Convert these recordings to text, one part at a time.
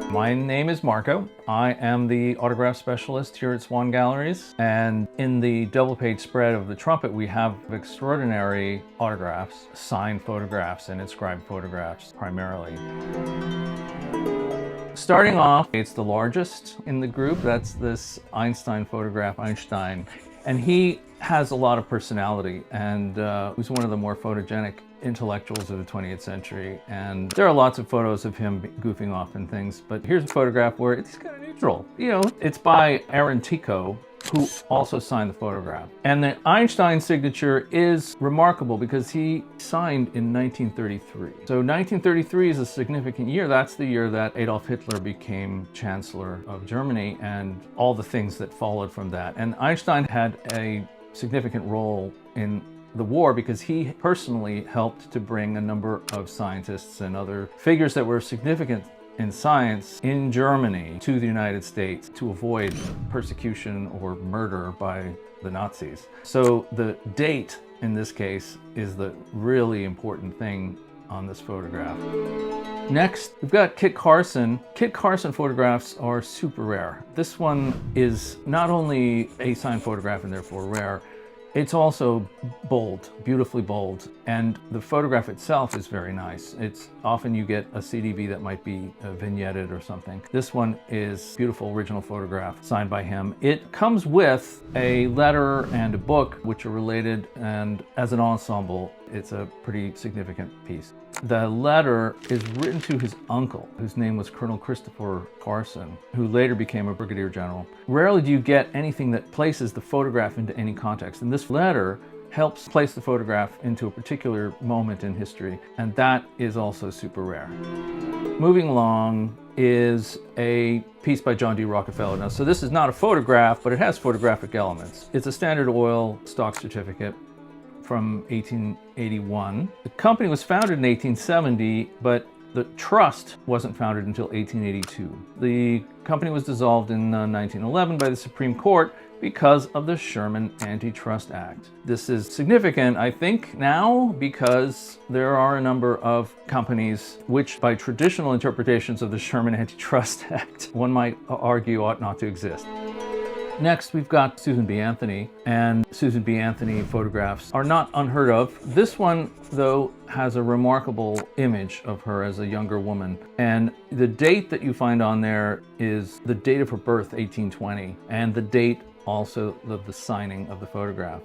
My name is Marco. I am the autograph specialist here at Swann Galleries, and in the double-page spread of the trumpet we have extraordinary autographs, signed photographs and inscribed photographs primarily. Starting off, it's the largest in the group. That's this Einstein photograph, Einstein. And he has a lot of personality, and he's one of the more photogenic intellectuals of the 20th century. And there are lots of photos of him goofing off and things, but here's a photograph where it's kind of neutral. You know, it's by Aaron Tico, who also signed the photograph. And the Einstein signature is remarkable because he signed in 1933. So 1933 is a significant year. That's the year that Adolf Hitler became Chancellor of Germany and all the things that followed from that. And Einstein had a significant role in the war because he personally helped to bring a number of scientists and other figures that were significant in science in Germany to the United States to avoid persecution or murder by the Nazis. So the date in this case is the really important thing on this photograph. Next, we've got Kit Carson. Kit Carson photographs are super rare. This one is not only a signed photograph and therefore rare, it's also bold, beautifully bold, and the photograph itself is very nice. It's often you get a CDV that might be vignetted or something. This one is beautiful original photograph signed by him. It comes with a letter and a book which are related, and as an ensemble, it's a pretty significant piece. The letter is written to his uncle, whose name was Colonel Christopher Carson, who later became a brigadier general. Rarely do you get anything that places the photograph into any context, and this letter helps place the photograph into a particular moment in history, and that is also super rare. Moving along is a piece by John D. Rockefeller. Now, so this is not a photograph, but it has photographic elements. It's a Standard Oil stock certificate from 1881. The company was founded in 1870, but the trust wasn't founded until 1882. The company was dissolved in 1911 by the Supreme Court because of the Sherman Antitrust Act. This is significant, I think, now because there are a number of companies which, by traditional interpretations of the Sherman Antitrust Act, one might argue ought not to exist. Next, we've got Susan B. Anthony, and Susan B. Anthony photographs are not unheard of. This one, though, has a remarkable image of her as a younger woman. And the date that you find on there is the date of her birth, 1820, and the date also of the signing of the photograph,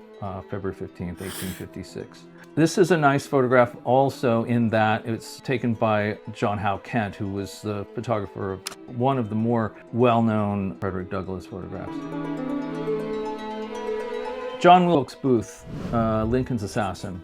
February 15th, 1856. This is a nice photograph also in that it's taken by John Howe Kent, who was the photographer of one of the more well-known Frederick Douglass photographs. John Wilkes Booth, Lincoln's assassin.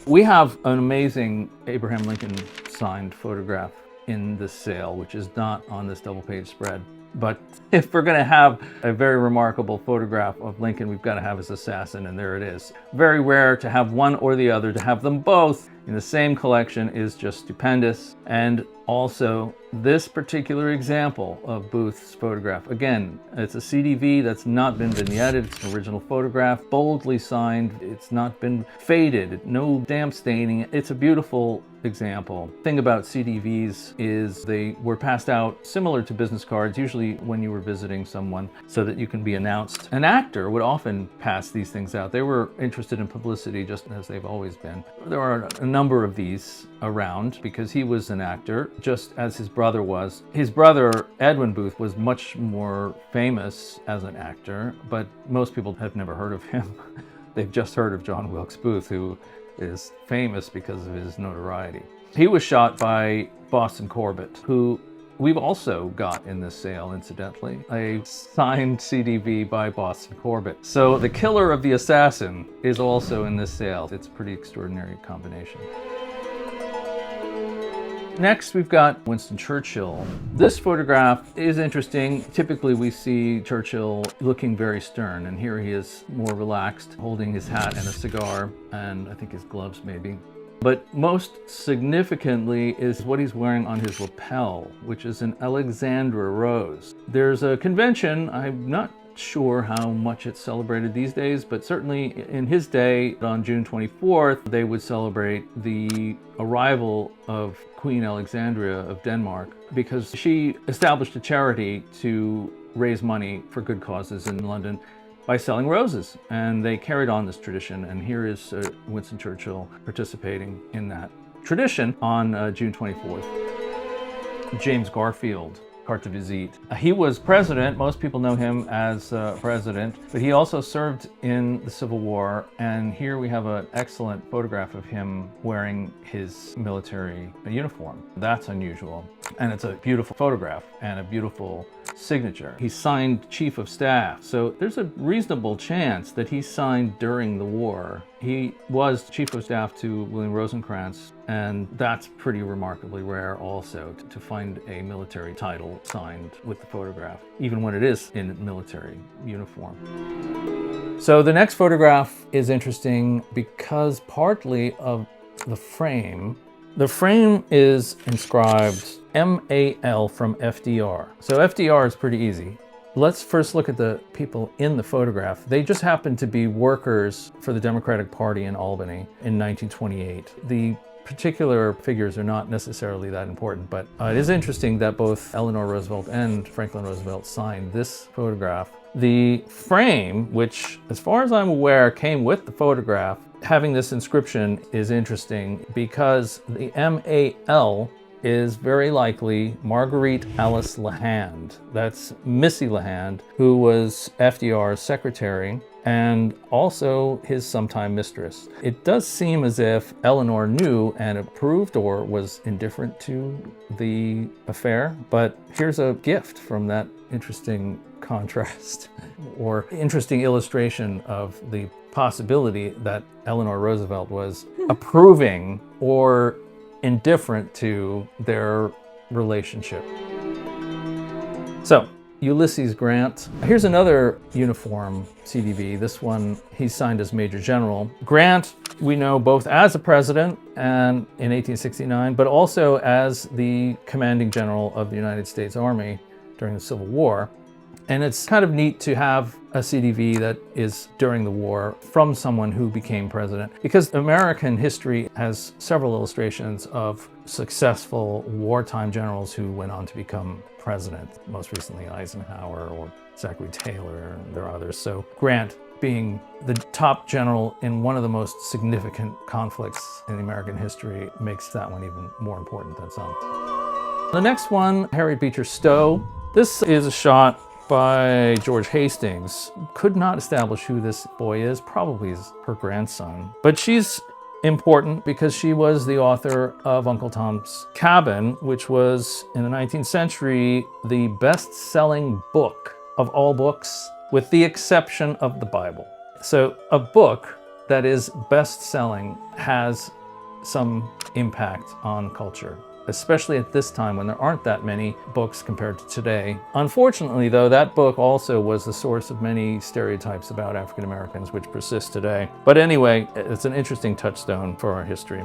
We have an amazing Abraham Lincoln signed photograph in this sale, which is not on this double-page spread. But if we're going to have a very remarkable photograph of Lincoln, we've got to have his assassin, and there it is. Very rare to have one or the other. To have them both in the same collection is just stupendous. And also, this particular example of Booth's photograph, again, it's a CDV that's not been vignetted. It's an original photograph, boldly signed. It's not been faded, no damp staining. It's a beautiful example. The thing about CDVs is they were passed out similar to business cards, usually when you were visiting someone, so that you can be announced. An actor would often pass these things out. They were interested in publicity just as they've always been. There are a number of these around because he was an actor, just as his brother was. His brother, Edwin Booth, was much more famous as an actor, but most people have never heard of him. They've just heard of John Wilkes Booth, who is famous because of his notoriety. He was shot by Boston Corbett, who we've also got in this sale, incidentally, a signed CDV by Boston Corbett. So the killer of the assassin is also in this sale. It's a pretty extraordinary combination. Next, we've got Winston Churchill. This photograph is interesting. Typically, we see Churchill looking very stern, and here he is more relaxed, holding his hat and a cigar, and I think his gloves maybe. But most significantly is what he's wearing on his lapel, which is an Alexandra rose. There's a convention, I'm not sure how much it's celebrated these days, but certainly in his day, on June 24th, they would celebrate the arrival of Queen Alexandria of Denmark, because she established a charity to raise money for good causes in London by selling roses. And they carried on this tradition, and here is Winston Churchill participating in that tradition on June 24th. James Garfield, carte de visite. He was president. Most people know him as president, but he also served in the Civil War. And here we have an excellent photograph of him wearing his military uniform. That's unusual. And it's a beautiful photograph and a beautiful signature. He signed Chief of Staff. So there's a reasonable chance that he signed during the war. He was Chief of Staff to William Rosencrantz, and that's pretty remarkably rare also to find a military title signed with the photograph, even when it is in military uniform. So the next photograph is interesting because partly of the frame. The frame is inscribed MAL from FDR. So FDR is pretty easy. Let's first look at the people in the photograph. They just happen to be workers for the Democratic Party in Albany in 1928. The particular figures are not necessarily that important, but it is interesting that both Eleanor Roosevelt and Franklin Roosevelt signed this photograph. The frame, which as far as I'm aware came with the photograph, having this inscription is interesting because the MAL is very likely Marguerite Alice LaHand. That's Missy LaHand, who was FDR's secretary and also his sometime mistress. It does seem as if Eleanor knew and approved or was indifferent to the affair, but here's a gift from that interesting contrast or interesting illustration of the possibility that Eleanor Roosevelt was approving or indifferent to their relationship. So, Ulysses Grant. Here's another uniform CDV. This one, he's signed as Major General. Grant, we know both as a president and in 1869, but also as the commanding general of the United States Army during the Civil War. And it's kind of neat to have a CDV that is during the war from someone who became president, because American history has several illustrations of successful wartime generals who went on to become president, most recently Eisenhower or Zachary Taylor, and there are others. So Grant, being the top general in one of the most significant conflicts in American history, makes that one even more important than some. The next one, Harriet Beecher Stowe. This is a shot by George Hastings. Could not establish who this boy is, probably is her grandson. But she's important because she was the author of Uncle Tom's Cabin, which was, in the 19th century, the best-selling book of all books, with the exception of the Bible. So a book that is best-selling has some impact on culture, especially at this time when there aren't that many books compared to today. Unfortunately, though, that book also was the source of many stereotypes about African Americans, which persist today. But anyway, it's an interesting touchstone for our history.